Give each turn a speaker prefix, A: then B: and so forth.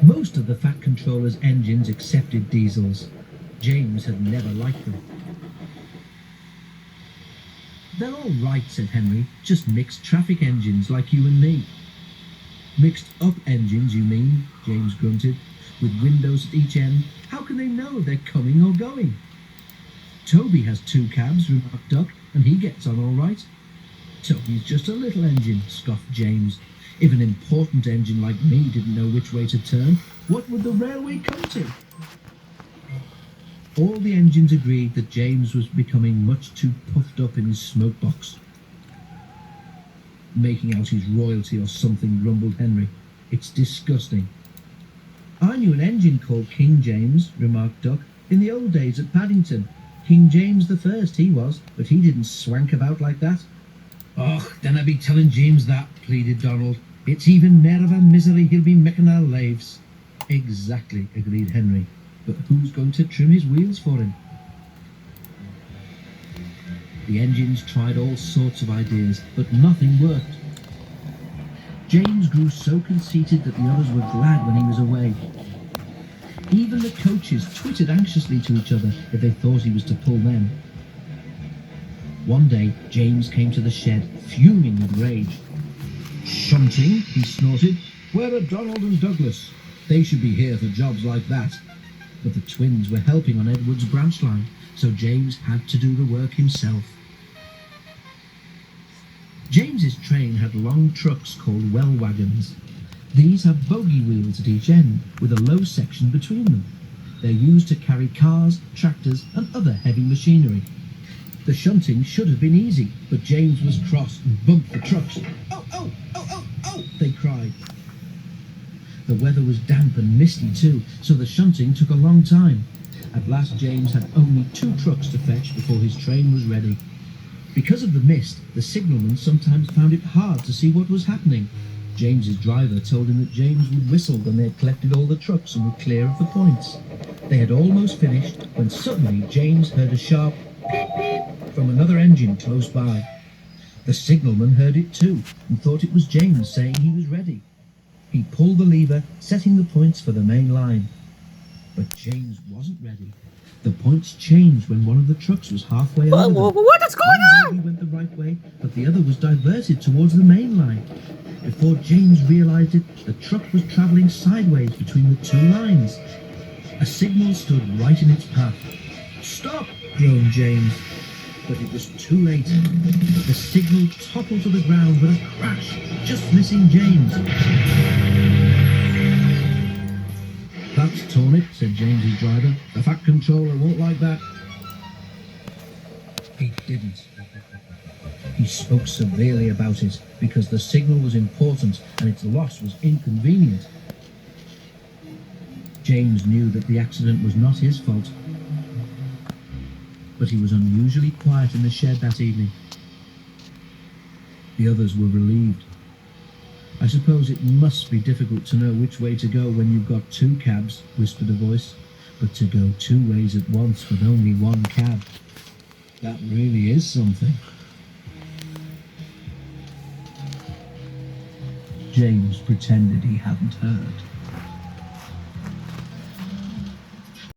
A: Most of the Fat Controller's engines accepted diesels. James had never liked them. "They're all right," said Henry, "just mixed traffic engines like you and me." "Mixed up engines, you mean?" James grunted. "With windows at each end, how can they know they're coming or going?" "Toby has 2 cabs," remarked Duck, "and he gets on all right." "Toby's just a little engine," scoffed James. "If an important engine like me didn't know which way to turn, what would the railway come to?" All the engines agreed that James was becoming much too puffed up in his smoke box. "Making out his royalty or something," grumbled Henry. "It's disgusting." "I knew an engine called King James," remarked Duck, "in the old days at Paddington. King James the First he was, but he didn't swank about like that." "Och, dinna be telling James that," pleaded Donald. "It's even mair of a misery he'll be making our lives." "Exactly," agreed Henry. "But who's going to trim his wheels for him?" The engines tried all sorts of ideas, but nothing worked. James grew so conceited that the others were glad when he was away. Even the coaches twittered anxiously to each other if they thought he was to pull them. One day, James came to the shed, fuming with rage. "Shunting," he snorted. "Where are Donald and Douglas? They should be here for jobs like that." But the twins were helping on Edward's branch line, so James had to do the work himself. James's train had long trucks called well wagons. These have bogie wheels at each end, with a low section between them. They're used to carry cars, tractors, and other heavy machinery. The shunting should have been easy, but James was cross and bumped the trucks. "Oh, oh, oh, oh, oh!" they cried. The weather was damp and misty too, so the shunting took a long time. At last James had only 2 trucks to fetch before his train was ready. Because of the mist, the signalman sometimes found it hard to see what was happening. James's driver told him that James would whistle when they had collected all the trucks and were clear of the points. They had almost finished when suddenly James heard a sharp "peep peep" from another engine close by. The signalman heard it too and thought it was James saying he was ready. He pulled the lever, setting the points for the main line. But James wasn't ready. The points changed when one of the trucks was halfway over them.
B: What is going on?
A: He went the right way, but the other was diverted towards the main line. Before James realized it, the truck was traveling sideways between the 2 lines. A signal stood right in its path. "Stop!" groaned James. But it was too late. The signal toppled to the ground with a crash, just missing James. "That's torn it," said James's driver. "The Fat Controller won't like that." He didn't. He spoke severely about it because the signal was important and its loss was inconvenient. James knew that the accident was not his fault, but he was unusually quiet in the shed that evening. The others were relieved. "I suppose it must be difficult to know which way to go when you've got 2 cabs," whispered a voice. "But to go 2 ways at once with only 1 cab, that really is something." James pretended he hadn't heard.